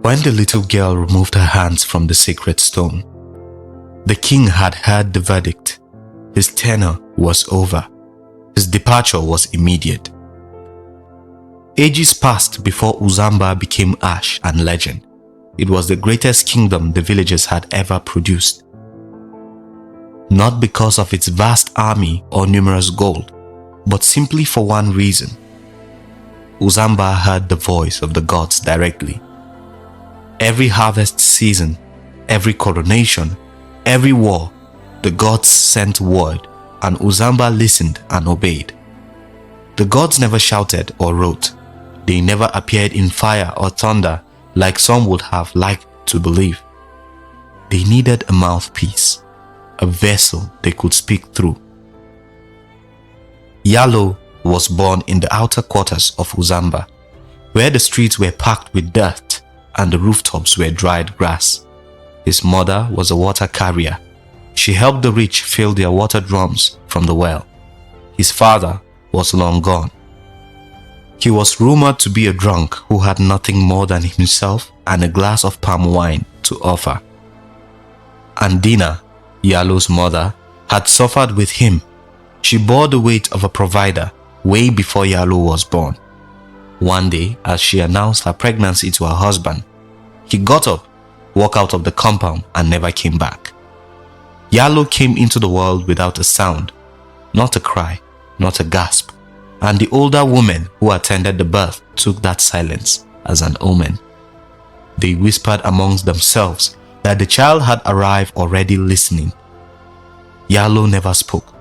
When the little girl removed her hands from the sacred stone, the king had heard the verdict. His tenure was over. His departure was immediate. Ages passed before Uzamba became ash and legend. It was the greatest kingdom the villagers had ever produced. Not because of its vast army or numerous gold, but simply for one reason. Uzamba heard the voice of the gods directly. Every harvest season, every coronation, every war, the gods sent word, and Uzamba listened and obeyed. The gods never shouted or wrote. They never appeared in fire or thunder like some would have liked to believe. They needed a mouthpiece, a vessel they could speak through. Yalo was born in the outer quarters of Uzamba, where the streets were packed with dirt and the rooftops were dried grass. His mother was a water carrier. She helped the rich fill their water drums from the well. His father was long gone. He was rumored to be a drunk who had nothing more than himself and a glass of palm wine to offer. Andina, Yalo's mother, had suffered with him. She bore the weight of a provider way before Yalo was born. One day, as she announced her pregnancy to her husband, he got up, walked out of the compound and never came back. Yalo came into the world without a sound, not a cry, not a gasp, and the older women who attended the birth took that silence as an omen. They whispered amongst themselves that the child had arrived already listening. Yalo never spoke.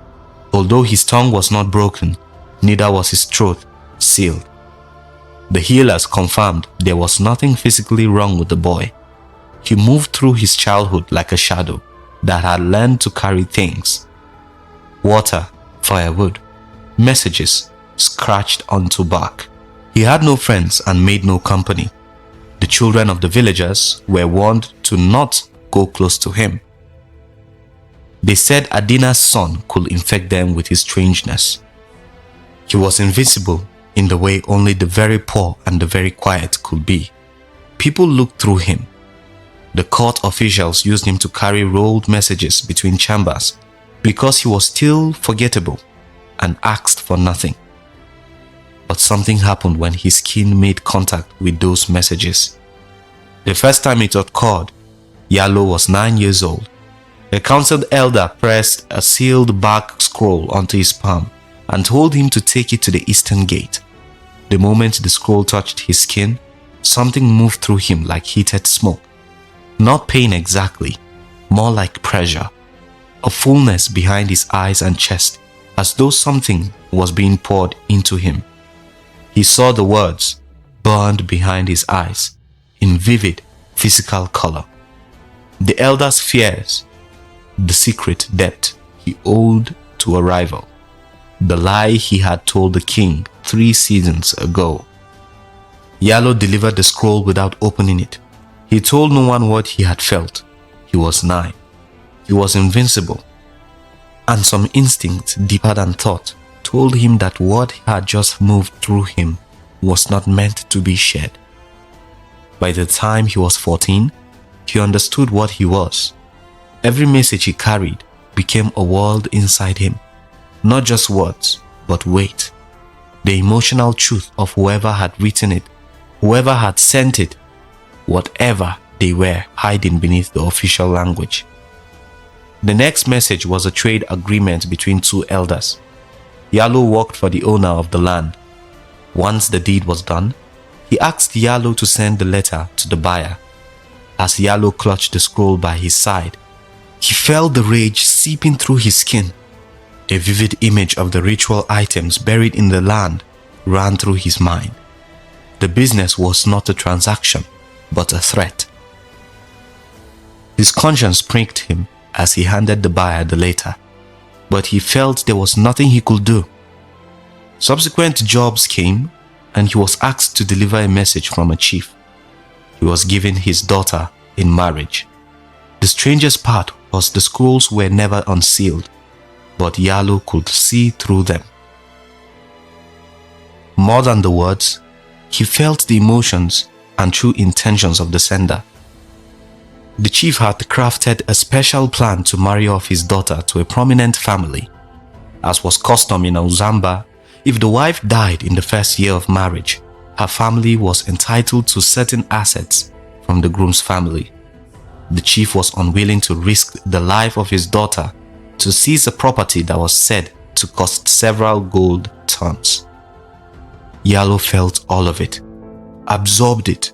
Although his tongue was not broken, neither was his throat sealed. The healers confirmed there was nothing physically wrong with the boy. He moved through his childhood like a shadow that had learned to carry things. Water, firewood, messages scratched onto bark. He had no friends and made no company. The children of the villagers were warned to not go close to him. They said Adina's son could infect them with his strangeness. He was invisible in the way only the very poor and the very quiet could be. People looked through him. The court officials used him to carry rolled messages between chambers because he was still forgettable and asked for nothing. But something happened when his skin made contact with those messages. The first time it occurred, Yalo was 9 years old. A council elder pressed a sealed bark scroll onto his palm and told him to take it to the eastern gate. The moment the scroll touched his skin, something moved through him like heated smoke. Not pain exactly, more like pressure. A fullness behind his eyes and chest, as though something was being poured into him. He saw the words burned behind his eyes in vivid physical color. The elder's fears, the secret debt he owed to a rival, the lie he had told the king 3 seasons ago. Yalo delivered the scroll without opening it. He told no one what he had felt. He was 9. He was invincible. And some instinct deeper than thought told him that what had just moved through him was not meant to be shared. By the time he was 14, he understood what he was. Every message he carried became a world inside him. Not just words, but weight. The emotional truth of whoever had written it, whoever had sent it, whatever they were hiding beneath the official language. The next message was a trade agreement between 2 elders. Yalo worked for the owner of the land. Once the deed was done, he asked Yalo to send the letter to the buyer. As Yalo clutched the scroll by his side, he felt the rage seeping through his skin. A vivid image of the ritual items buried in the land ran through his mind. The business was not a transaction, but a threat. His conscience pricked him as he handed the buyer the letter, but he felt there was nothing he could do. Subsequent jobs came, and he was asked to deliver a message from a chief. He was given his daughter in marriage. The strangest part was the scrolls were never unsealed, but Yalo could see through them. More than the words, he felt the emotions and true intentions of the sender. The chief had crafted a special plan to marry off his daughter to a prominent family. As was custom in Uzamba, if the wife died in the first year of marriage, her family was entitled to certain assets from the groom's family. The chief was unwilling to risk the life of his daughter to seize a property that was said to cost several gold tons. Yalo felt all of it, absorbed it,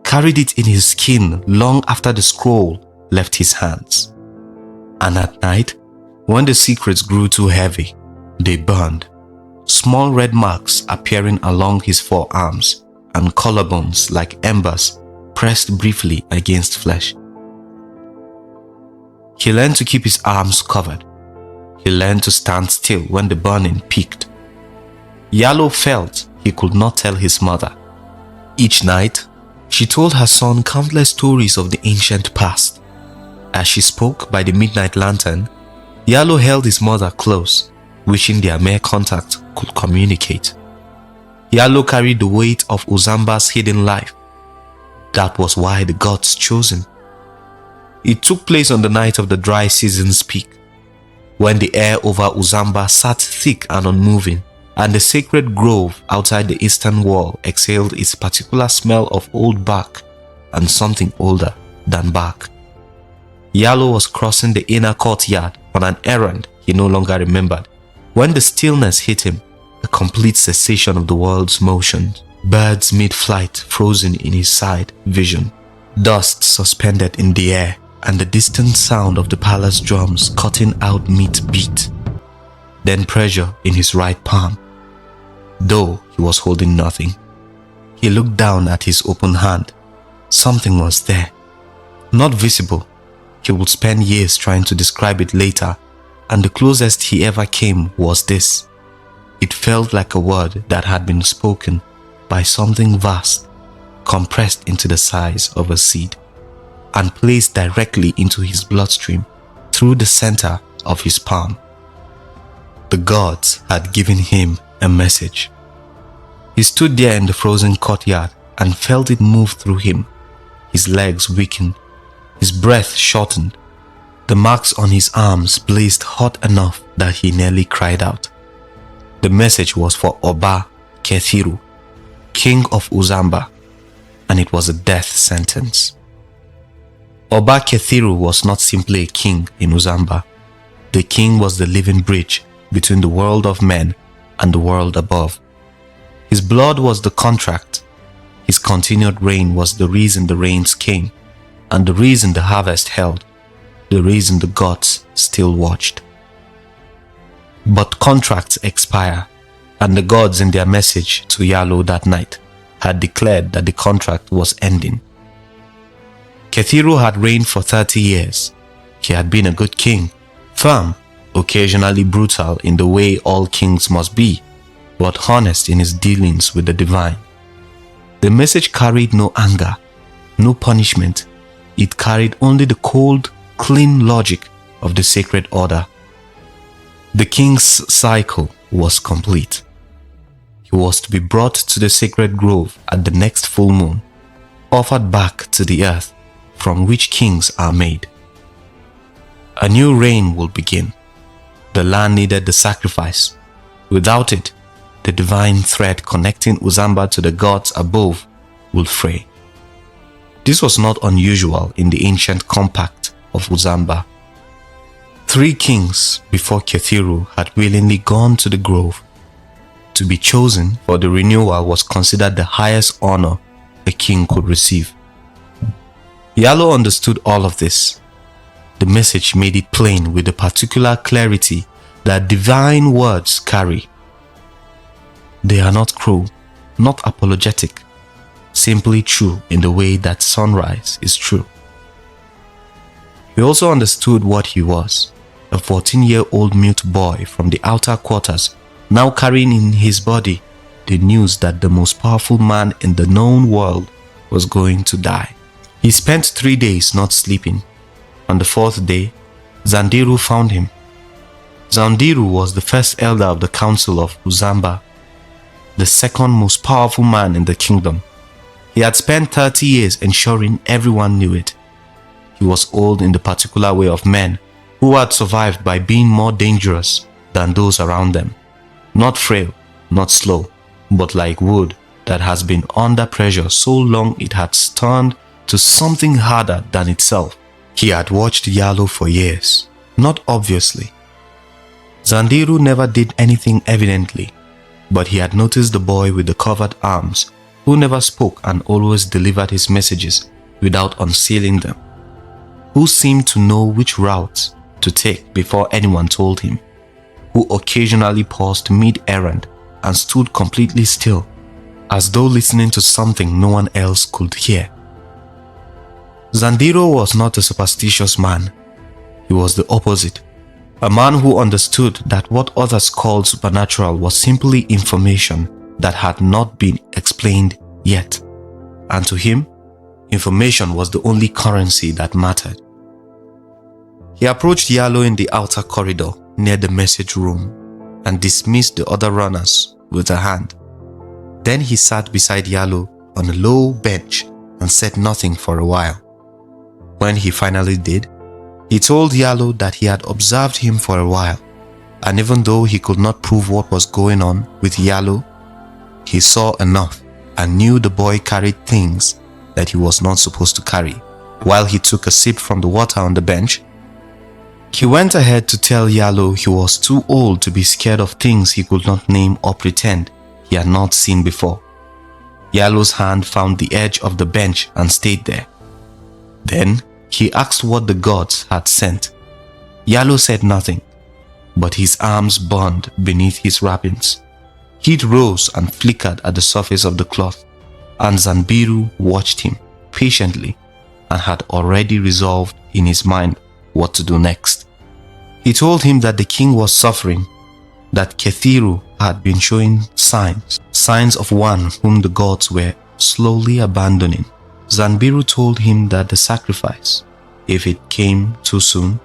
carried it in his skin long after the scroll left his hands. And at night, when the secrets grew too heavy, they burned, small red marks appearing along his forearms and collarbones like embers pressed briefly against flesh. He learned to keep his arms covered. He learned to stand still when the burning peaked. Yalo felt he could not tell his mother. Each night, she told her son countless stories of the ancient past. As she spoke by the midnight lantern, Yalo held his mother close, wishing their mere contact could communicate. Yalo carried the weight of Uzamba's hidden life. That was why the gods chose him. It took place on the night of the dry season's peak, when the air over Uzamba sat thick and unmoving, and the sacred grove outside the eastern wall exhaled its particular smell of old bark and something older than bark. Yalo was crossing the inner courtyard on an errand he no longer remembered, when the stillness hit him, a complete cessation of the world's motion, birds mid-flight frozen in his sight vision, dust suspended in the air, and the distant sound of the palace drums cutting out mid-beat. Then pressure in his right palm. Though he was holding nothing, he looked down at his open hand. Something was there, not visible. He would spend years trying to describe it later, and the closest he ever came was this. It felt like a word that had been spoken by something vast, compressed into the size of a seed, and placed directly into his bloodstream through the center of his palm. The gods had given him a message. He stood there in the frozen courtyard and felt it move through him. His legs weakened, his breath shortened. The marks on his arms blazed hot enough that he nearly cried out. The message was for Oba Kethiru, king of Uzamba, and it was a death sentence. Oba Kethiru was not simply a king in Uzamba. The king was the living bridge between the world of men and the world above. His blood was the contract. His continued reign was the reason the rains came, and the reason the harvest held, the reason the gods still watched. But contracts expire, and the gods in their message to Yalo that night had declared that the contract was ending. Kethiru had reigned for 30 years. He had been a good king, firm, occasionally brutal in the way all kings must be, but honest in his dealings with the divine. The message carried no anger, no punishment. It carried only the cold, clean logic of the sacred order. The king's cycle was complete. He was to be brought to the sacred grove at the next full moon, offered back to the earth from which kings are made. A new reign will begin. The land needed the sacrifice. Without it, the divine thread connecting Uzamba to the gods above will fray. This was not unusual in the ancient compact of Uzamba. 3 kings before Kethiru had willingly gone to the grove. To be chosen for the renewal was considered the highest honor a king could receive. Yalo understood all of this. The message made it plain with the particular clarity that divine words carry. They are not cruel, not apologetic, simply true in the way that sunrise is true. He also understood what he was, a 14-year-old mute boy from the outer quarters, now carrying in his body the news that the most powerful man in the known world was going to die. He spent 3 days not sleeping. On the 4th day, Zandiru found him. Zandiru was the first elder of the council of Uzamba, the second most powerful man in the kingdom. He had spent 30 years ensuring everyone knew it. He was old in the particular way of men who had survived by being more dangerous than those around them. Not frail, not slow, but like wood that has been under pressure so long it had turned to something harder than itself. He had watched Yalo for years, not obviously. Zandiru never did anything evidently, but he had noticed the boy with the covered arms who never spoke and always delivered his messages without unsealing them, who seemed to know which route to take before anyone told him, who occasionally paused mid-errand and stood completely still, as though listening to something no one else could hear. Zandiru was not a superstitious man. He was the opposite. A man who understood that what others called supernatural was simply information that had not been explained yet. And to him, information was the only currency that mattered. He approached Yalo in the outer corridor near the message room and dismissed the other runners with a hand. Then he sat beside Yalo on a low bench and said nothing for a while. When he finally did, he told Yalo that he had observed him for a while, and even though he could not prove what was going on with Yalo, he saw enough and knew the boy carried things that he was not supposed to carry. While he took a sip from the water on the bench, he went ahead to tell Yalo he was too old to be scared of things he could not name or pretend he had not seen before. Yalo's hand found the edge of the bench and stayed there. Then he asked what the gods had sent. Yalo said nothing, but his arms burned beneath his wrappings. Heat rose and flickered at the surface of the cloth, and Zanbiru watched him patiently and had already resolved in his mind what to do next. He told him that the king was suffering, that Kethiru had been showing signs of one whom the gods were slowly abandoning. Zanbiru told him that the sacrifice, if it came too soon,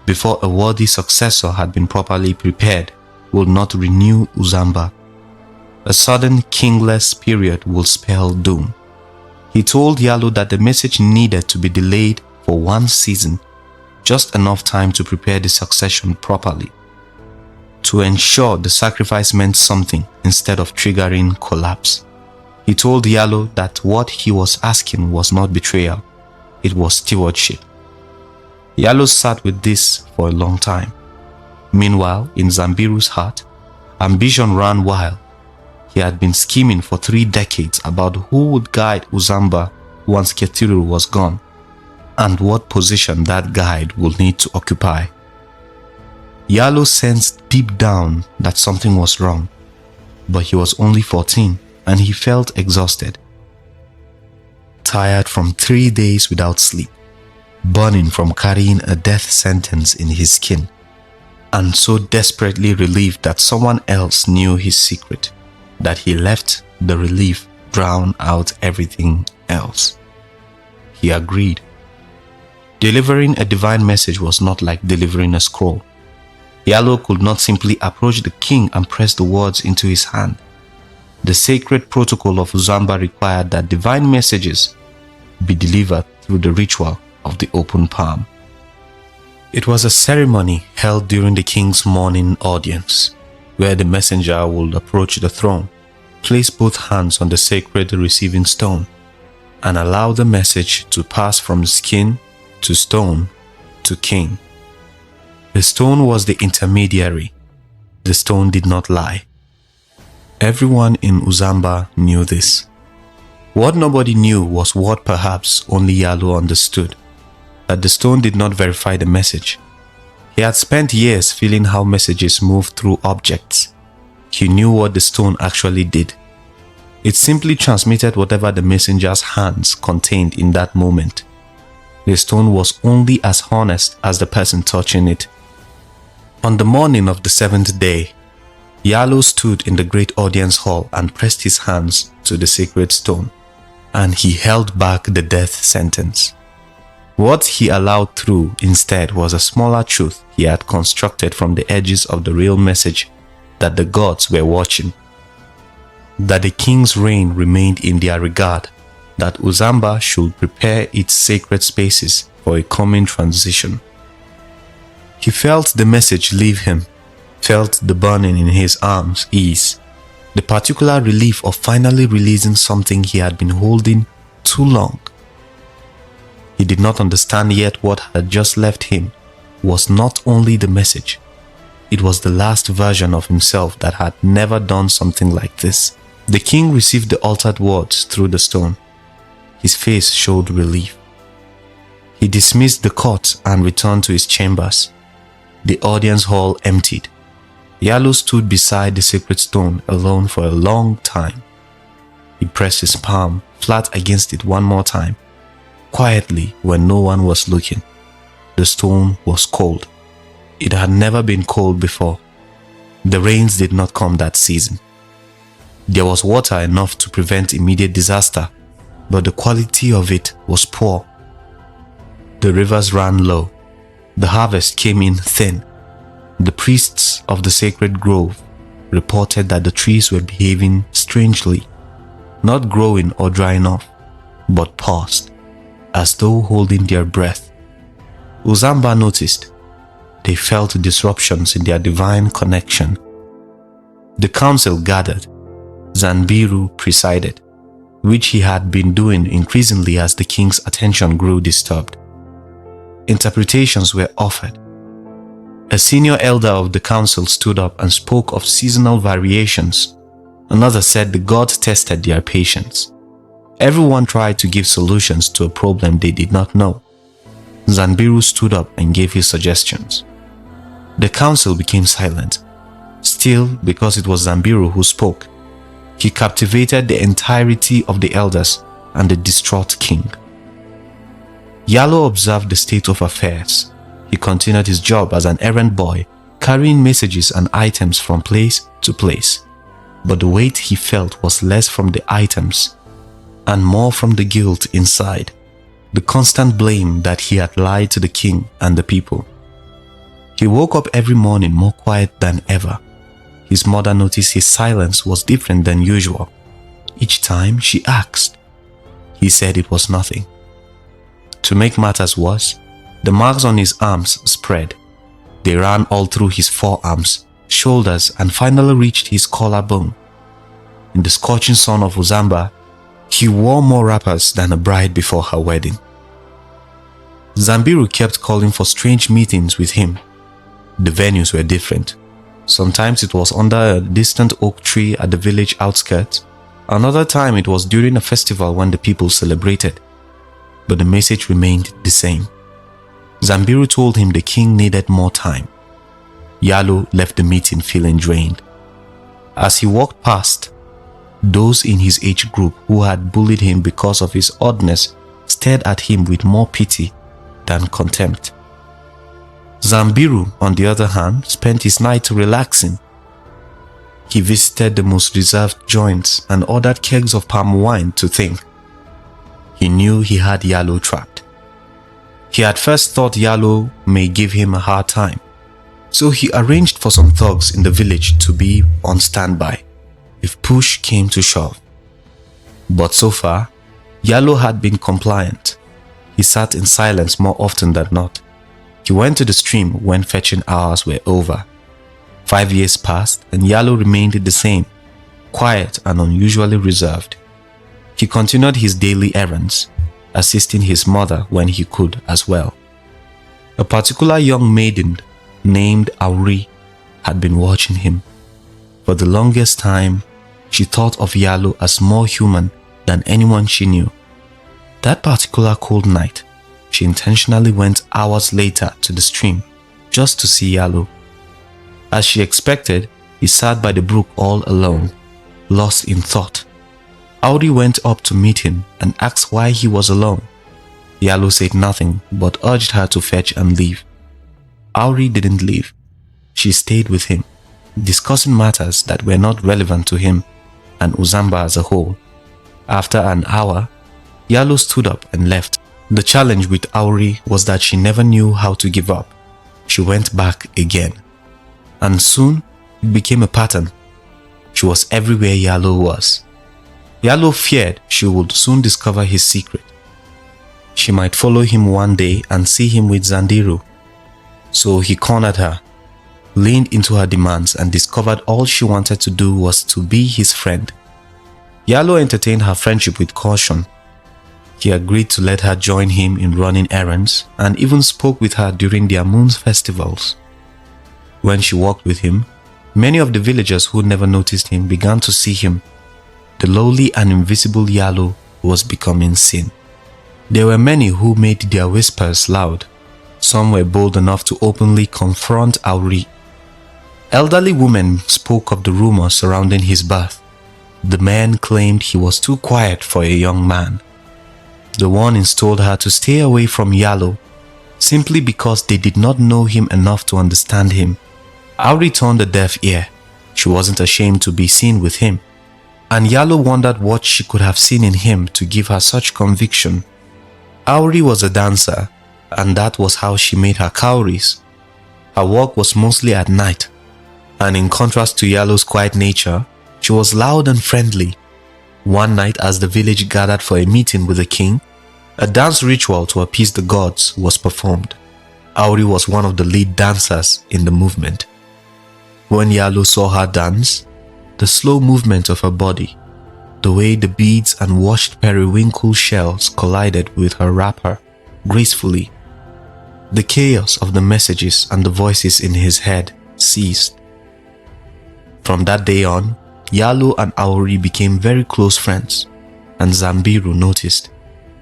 before a worthy successor had been properly prepared, would not renew Uzamba. A sudden kingless period will spell doom. He told Yalo that the message needed to be delayed for 1 season, just enough time to prepare the succession properly, to ensure the sacrifice meant something instead of triggering collapse. He told Yalo that what he was asking was not betrayal, it was stewardship. Yalo sat with this for a long time. Meanwhile, in Zanbiru's heart, ambition ran wild. He had been scheming for 3 decades about who would guide Uzamba once Kethiru was gone, and what position that guide would need to occupy. Yalo sensed deep down that something was wrong, but he was only 14 and he felt exhausted. Tired from 3 days without sleep, burning from carrying a death sentence in his skin, and so desperately relieved that someone else knew his secret, that he left the relief drown out everything else. He agreed. Delivering a divine message was not like delivering a scroll. Yalo could not simply approach the king and press the words into his hand. The sacred protocol of Uzamba required that divine messages be delivered through the ritual of the open palm. It was a ceremony held during the king's morning audience, where the messenger would approach the throne, place both hands on the sacred receiving stone, and allow the message to pass from skin to stone to king. The stone was the intermediary. The stone did not lie. Everyone in Uzamba knew this. What nobody knew was what perhaps only Yalo understood, that the stone did not verify the message. He had spent years feeling how messages moved through objects. He knew what the stone actually did. It simply transmitted whatever the messenger's hands contained in that moment. The stone was only as honest as the person touching it. On the morning of the 7th day, Yalo stood in the great audience hall and pressed his hands to the sacred stone, and he held back the death sentence. What he allowed through instead was a smaller truth he had constructed from the edges of the real message that the gods were watching, that the king's reign remained in their regard, that Uzamba should prepare its sacred spaces for a coming transition. He felt the message leave him, felt the burning in his arms ease, the particular relief of finally releasing something he had been holding too long. He did not understand yet what had just left him was not only the message, it was the last version of himself that had never done something like this. The king received the altered words through the stone. His face showed relief. He dismissed the court and returned to his chambers. The audience hall emptied. Yalo stood beside the sacred stone alone for a long time. He pressed his palm flat against it one more time, quietly when no one was looking. The stone was cold. It had never been cold before. The rains did not come that season. There was water enough to prevent immediate disaster, but the quality of it was poor. The rivers ran low. The harvest came in thin. The priests of the sacred grove reported that the trees were behaving strangely, not growing or drying off, but paused, as though holding their breath. Uzamba noticed. They felt disruptions in their divine connection. The council gathered. Zanbiru presided, which he had been doing increasingly as the king's attention grew disturbed. Interpretations were offered. A senior elder of the council stood up and spoke of seasonal variations. Another said the gods tested their patience. Everyone tried to give solutions to a problem they did not know. Zanbiru stood up and gave his suggestions. The council became silent. Still, because it was Zanbiru who spoke, he captivated the entirety of the elders and the distraught king. Yalo observed the state of affairs. He continued his job as an errand boy, carrying messages and items from place to place. But the weight he felt was less from the items and more from the guilt inside, the constant blame that he had lied to the king and the people. He woke up every morning more quiet than ever. His mother noticed his silence was different than usual. Each time she asked, he said it was nothing. To make matters worse, the marks on his arms spread. They ran all through his forearms, shoulders, and finally reached his collarbone. In the scorching sun of Uzamba, he wore more wrappers than a bride before her wedding. Zanbiru kept calling for strange meetings with him. The venues were different. Sometimes it was under a distant oak tree at the village outskirts. Another time it was during a festival when the people celebrated. But the message remained the same. Zanbiru told him the king needed more time. Yalo left the meeting feeling drained. As he walked past, those in his age group who had bullied him because of his oddness stared at him with more pity than contempt. Zanbiru, on the other hand, spent his night relaxing. He visited the most reserved joints and ordered kegs of palm wine to think. He knew he had Yalo trapped. He had first thought Yalo may give him a hard time, so he arranged for some thugs in the village to be on standby if push came to shove. But so far, Yalo had been compliant. He sat in silence more often than not. He went to the stream when fetching hours were over. 5 years passed and Yalo remained the same, quiet and unusually reserved. He continued his daily errands, assisting his mother when he could as well. A particular young maiden named Auri had been watching him. For the longest time, she thought of Yalo as more human than anyone she knew. That particular cold night, she intentionally went hours later to the stream just to see Yalo. As she expected, he sat by the brook all alone, lost in thought. Auri went up to meet him and asked why he was alone. Yalo said nothing but urged her to fetch and leave. Auri didn't leave. She stayed with him, discussing matters that were not relevant to him and Uzamba as a whole. After an hour, Yalo stood up and left. The challenge with Auri was that she never knew how to give up. She went back again. And soon, it became a pattern. She was everywhere Yalo was. Yalo feared she would soon discover his secret. She might follow him one day and see him with Zandiru. So he cornered her, leaned into her demands, and discovered all she wanted to do was to be his friend. Yalo entertained her friendship with caution. He agreed to let her join him in running errands and even spoke with her during their moon's festivals. When she walked with him, many of the villagers who never noticed him began to see him. The lowly and invisible Yalo was becoming seen. There were many who made their whispers loud. Some were bold enough to openly confront Auri. Elderly women spoke of the rumors surrounding his birth. The men claimed he was too quiet for a young man. The warnings told her to stay away from Yalo, simply because they did not know him enough to understand him. Auri turned a deaf ear. She wasn't ashamed to be seen with him. And Yalo wondered what she could have seen in him to give her such conviction. Auri was a dancer, and that was how she made her cowries. Her work was mostly at night, and in contrast to Yalo's quiet nature, she was loud and friendly. One night, as the village gathered for a meeting with the king, a dance ritual to appease the gods was performed. Auri was one of the lead dancers in the movement. When Yalo saw her dance, the slow movement of her body, the way the beads and washed periwinkle shells collided with her wrapper gracefully, the chaos of the messages and the voices in his head ceased. From that day on, Yalo and Auri became very close friends, and Zambiru noticed.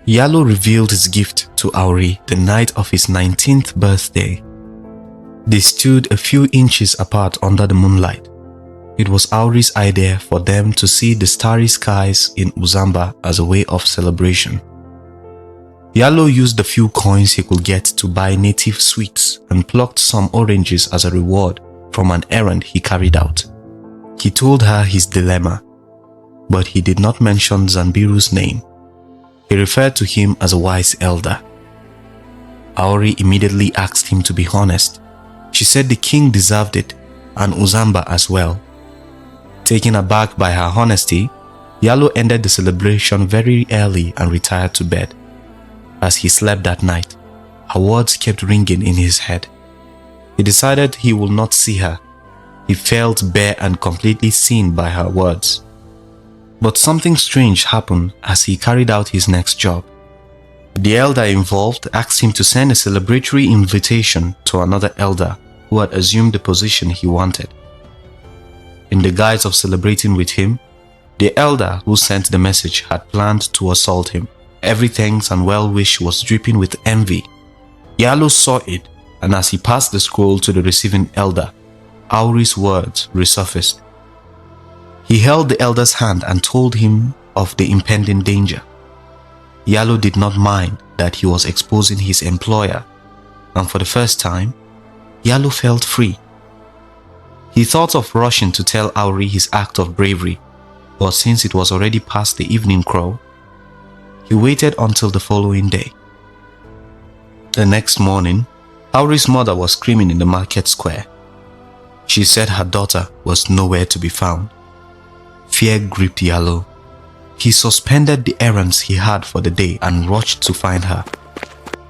Yalo revealed his gift to Auri the night of his 19th birthday. They stood a few inches apart under the moonlight. It was Auri's idea for them to see the starry skies in Uzamba as a way of celebration. Yalo used the few coins he could get to buy native sweets and plucked some oranges as a reward from an errand he carried out. He told her his dilemma, but he did not mention Zambiru's name. He referred to him as a wise elder. Auri immediately asked him to be honest. She said the king deserved it, and Uzamba as well. Taken aback by her honesty, Yalo ended the celebration very early and retired to bed. As he slept that night, her words kept ringing in his head. He decided he would not see her. He felt bare and completely seen by her words. But something strange happened as he carried out his next job. The elder involved asked him to send a celebratory invitation to another elder who had assumed the position he wanted. In the guise of celebrating with him, the elder who sent the message had planned to assault him. Every thanks and well-wish was dripping with envy. Yalo saw it, and as he passed the scroll to the receiving elder, Auri's words resurfaced. He held the elder's hand and told him of the impending danger. Yalo did not mind that he was exposing his employer, and for the first time, Yalo felt free. He thought of rushing to tell Auri his act of bravery, but since it was already past the evening crow, he waited until the following day. The next morning, Auri's mother was screaming in the market square. She said her daughter was nowhere to be found. Fear gripped Yalo. He suspended the errands he had for the day and rushed to find her.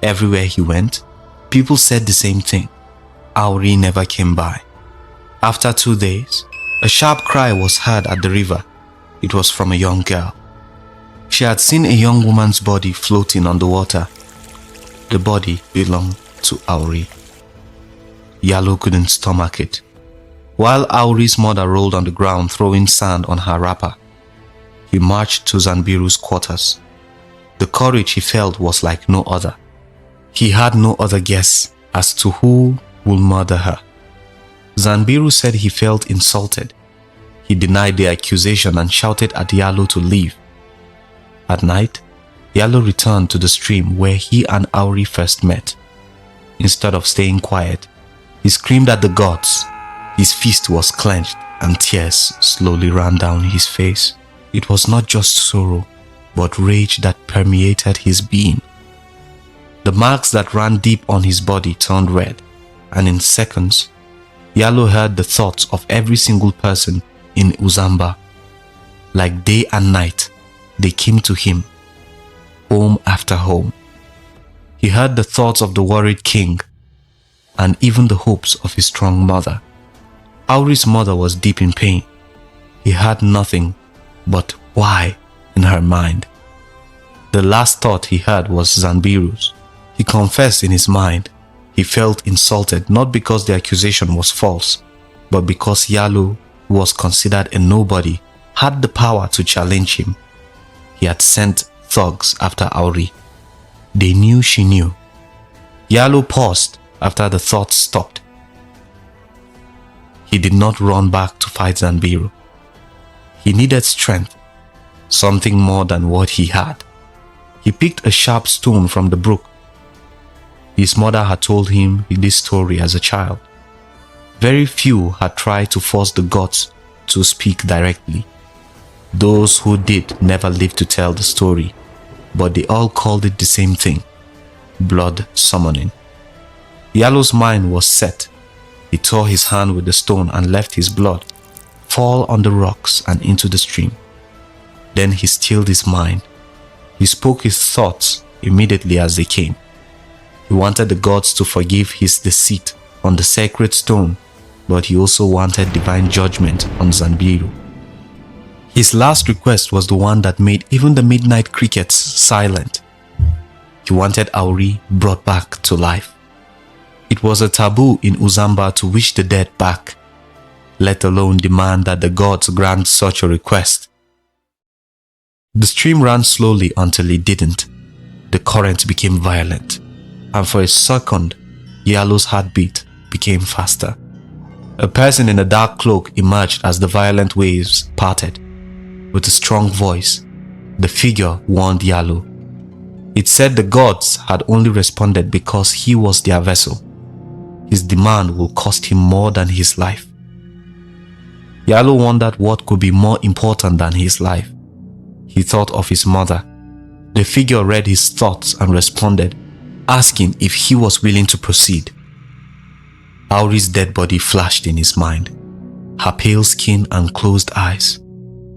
Everywhere he went, people said the same thing. Auri never came by. After 2 days, a sharp cry was heard at the river. It was from a young girl. She had seen a young woman's body floating on the water. The body belonged to Auri. Yalo couldn't stomach it. While Auri's mother rolled on the ground throwing sand on her wrapper, he marched to Zanbiru's quarters. The courage he felt was like no other. He had no other guess as to who would murder her. Zanbiru said he felt insulted. He denied the accusation and shouted at Yalo to leave. At night, Yalo returned to the stream where he and Auri first met. Instead of staying quiet, he screamed at the gods. His fist was clenched and tears slowly ran down his face. It was not just sorrow, but rage that permeated his being. The marks that ran deep on his body turned red, and in seconds, Yalo heard the thoughts of every single person in Uzamba. Like day and night, they came to him, home after home. He heard the thoughts of the worried king and even the hopes of his strong mother. Auri's mother was deep in pain. He had nothing but why in her mind. The last thought he had was Zanbiru's. He confessed in his mind. He felt insulted not because the accusation was false, but because Yalo, who was considered a nobody, had the power to challenge him. He had sent thugs after Auri. They knew she knew. Yalo paused after the thoughts stopped. He did not run back to fight Zanbiru. He needed strength, something more than what he had. He picked a sharp stone from the brook. His mother had told him this story as a child. Very few had tried to force the gods to speak directly. Those who did never lived to tell the story, but they all called it the same thing: blood summoning. Yalo's mind was set. He tore his hand with the stone and left his blood fall on the rocks and into the stream. Then he stilled his mind. He spoke his thoughts immediately as they came. He wanted the gods to forgive his deceit on the sacred stone, but he also wanted divine judgment on Zanbiru. His last request was the one that made even the midnight crickets silent. He wanted Auri brought back to life. It was a taboo in Uzamba to wish the dead back, let alone demand that the gods grant such a request. The stream ran slowly until it didn't. The current became violent, and for a second, Yalo's heartbeat became faster. A person in a dark cloak emerged as the violent waves parted. With a strong voice, the figure warned Yalo. It said the gods had only responded because he was their vessel. His demand will cost him more than his life. Yalo wondered what could be more important than his life. He thought of his mother. The figure read his thoughts and responded, asking if he was willing to proceed. Auri's dead body flashed in his mind, her pale skin and closed eyes.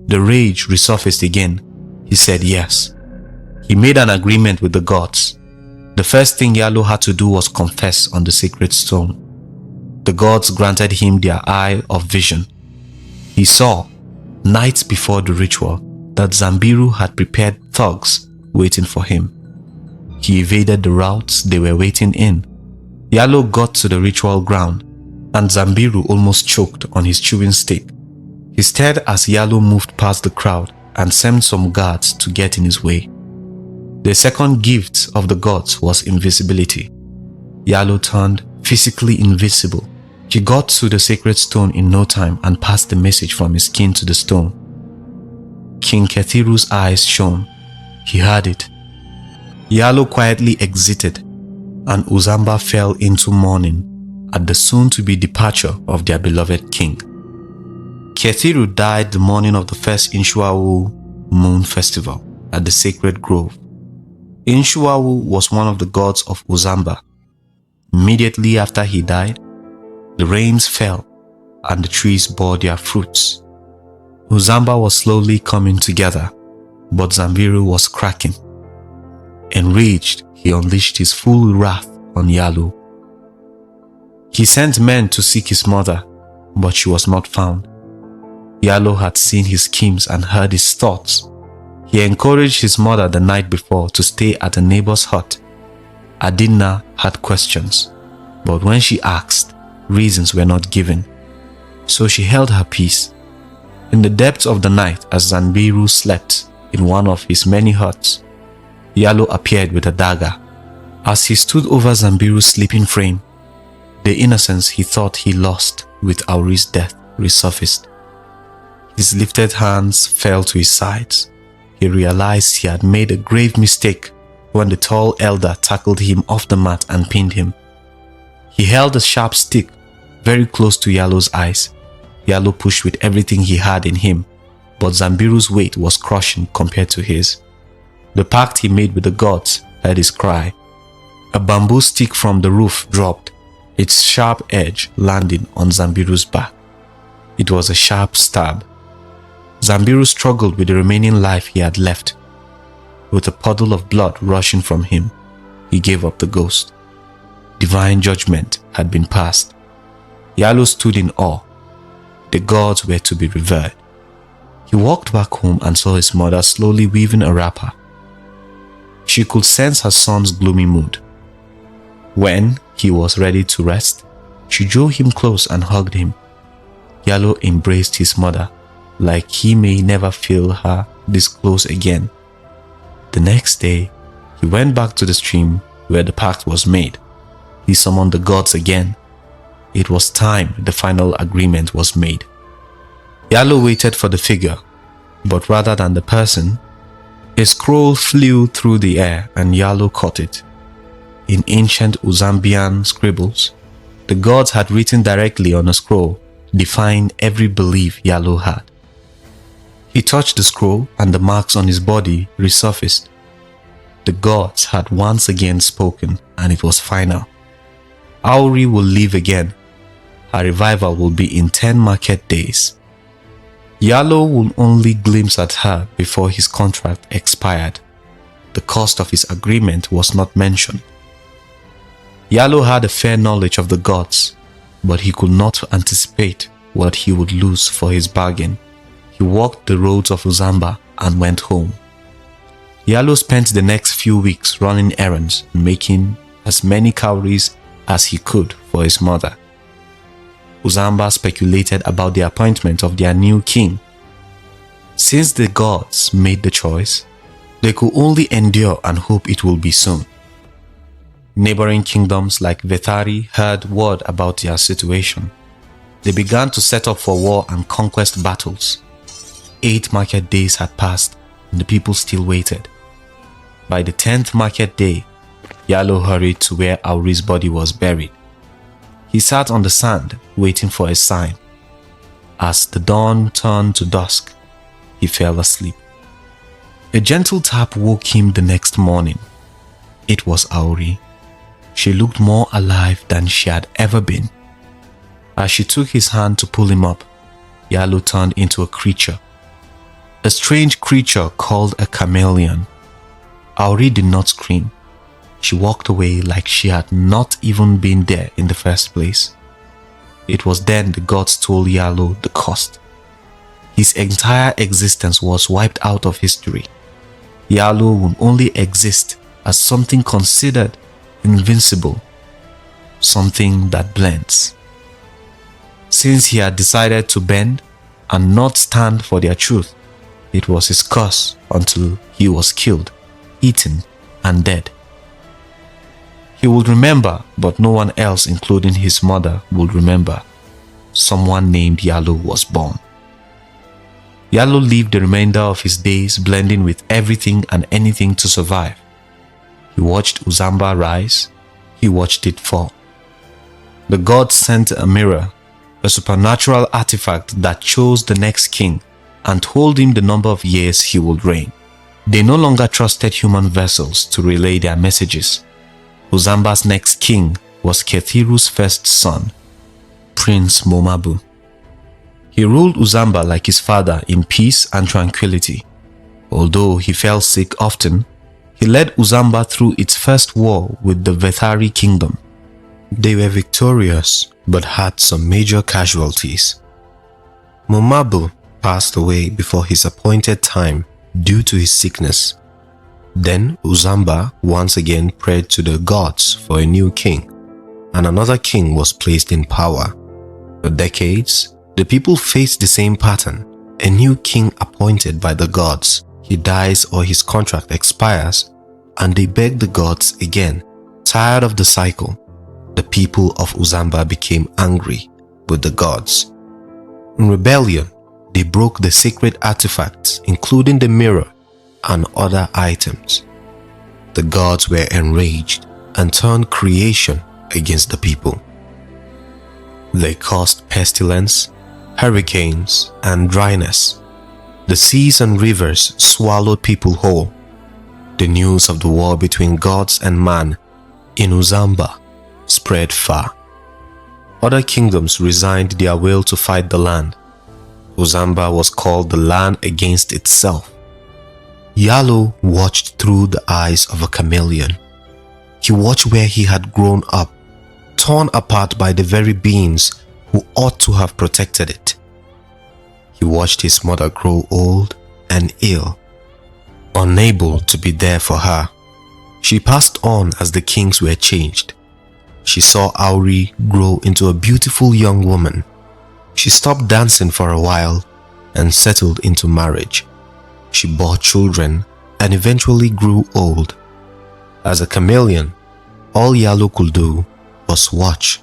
The rage resurfaced again. He said yes. He made an agreement with the gods. The first thing Yalo had to do was confess on the sacred stone. The gods granted him their eye of vision. He saw, nights before the ritual, that Zanbiru had prepared thugs waiting for him. He evaded the routes they were waiting in. Yalo got to the ritual ground, and Zanbiru almost choked on his chewing stick. He stared as Yalo moved past the crowd and sent some guards to get in his way. The second gift of the gods was invisibility. Yalo turned physically invisible. He got to the sacred stone in no time and passed the message from his skin to the stone. King Kethiru's eyes shone. He heard it. Yalo quietly exited, and Uzamba fell into mourning at the soon-to-be departure of their beloved king. Kethiru died the morning of the first Inshuawu moon festival at the sacred grove. Inshuawu was one of the gods of Uzamba. Immediately after he died, the rains fell and the trees bore their fruits. Uzamba was slowly coming together, but Zanbiru was cracking. Enraged, he unleashed his full wrath on Yalo. He sent men to seek his mother, but she was not found. Yalo had seen his schemes and heard his thoughts. He encouraged his mother the night before to stay at a neighbor's hut. Adina had questions, but when she asked, reasons were not given. So she held her peace. In the depths of the night, as Zanbiru slept in one of his many huts, Yalo appeared with a dagger. As he stood over Zanbiru's sleeping frame, the innocence he thought he lost with Auri's death resurfaced. His lifted hands fell to his sides. He realized he had made a grave mistake when the tall elder tackled him off the mat and pinned him. He held a sharp stick very close to Yalo's eyes. Yalo pushed with everything he had in him, but Zanbiru's weight was crushing compared to his. The pact he made with the gods heard his cry. A bamboo stick from the roof dropped, its sharp edge landing on Zanbiru's back. It was a sharp stab. Zambiru struggled with the remaining life he had left. With a puddle of blood rushing from him, he gave up the ghost. Divine judgment had been passed. Yalo stood in awe. The gods were to be revered. He walked back home and saw his mother slowly weaving a wrapper. She could sense her son's gloomy mood. When he was ready to rest, she drew him close and hugged him. Yalo embraced his mother like he may never feel her this close again. The next day, he went back to the stream where the pact was made. He summoned the gods again. It was time the final agreement was made. Yalo waited for the figure, but rather than the person, a scroll flew through the air and Yalo caught it. In ancient Uzambian scribbles, the gods had written directly on a scroll, defying every belief Yalo had. He touched the scroll and the marks on his body resurfaced. The gods had once again spoken, and it was final. Auri will live again. Her revival will be in 10 market days. Yalo would only glimpse at her before his contract expired. The cost of his agreement was not mentioned. Yalo had a fair knowledge of the gods, but he could not anticipate what he would lose for his bargain. He walked the roads of Uzamba and went home. Yalo spent the next few weeks running errands and making as many cowries as he could for his mother. Uzamba speculated about the appointment of their new king. Since the gods made the choice, they could only endure and hope it will be soon. Neighboring kingdoms like Vethari heard word about their situation. They began to set up for war and conquest battles. 8 market days had passed and the people still waited. By the 10th market day, Yalo hurried to where Auri's body was buried. He sat on the sand waiting for a sign. As the dawn turned to dusk, he fell asleep. A gentle tap woke him the next morning. It was Auri. She looked more alive than she had ever been. As she took his hand to pull him up, Yalo turned into a creature. A strange creature called a chameleon. Auri did not scream. She walked away like she had not even been there in the first place. It was then the gods told Yalo the cost. His entire existence was wiped out of history. Yalo would only exist as something considered invincible, something that blends. Since he had decided to bend and not stand for their truth, it was his curse until he was killed, eaten, and dead. He would remember, but no one else, including his mother, would remember. Someone named Yalo was born. Yalo lived the remainder of his days blending with everything and anything to survive. He watched Uzamba rise. He watched it fall. The gods sent a mirror, a supernatural artifact that chose the next king and told him the number of years he would reign. They no longer trusted human vessels to relay their messages. Uzamba's next king was Kethiru's first son, Prince Momabu. He ruled Uzamba like his father in peace and tranquility. Although he fell sick often, he led Uzamba through its first war with the Vethari kingdom. They were victorious but had some major casualties. Momabu passed away before his appointed time due to his sickness. Then Uzamba once again prayed to the gods for a new king, and another king was placed in power. For decades, the people faced the same pattern. A new king appointed by the gods. He dies or his contract expires, and they beg the gods again. Tired of the cycle, the people of Uzamba became angry with the gods. In rebellion, they broke the sacred artifacts, including the mirror and other items. The gods were enraged and turned creation against the people. They caused pestilence, hurricanes, and dryness. The seas and rivers swallowed people whole. The news of the war between gods and man in Uzamba spread far. Other kingdoms resigned their will to fight the land. Uzamba was called the land against itself. Yalo watched through the eyes of a chameleon. He watched where he had grown up, torn apart by the very beings who ought to have protected it. He watched his mother grow old and ill, unable to be there for her. She passed on as the kings were changed. She saw Auri grow into a beautiful young woman. She stopped dancing for a while and settled into marriage. She bore children and eventually grew old. As a chameleon, all Yalo could do was watch.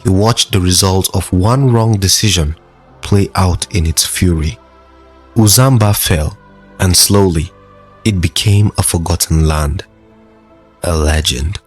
He watched the result of one wrong decision play out in its fury. Uzamba fell, and slowly it became a forgotten land, a legend.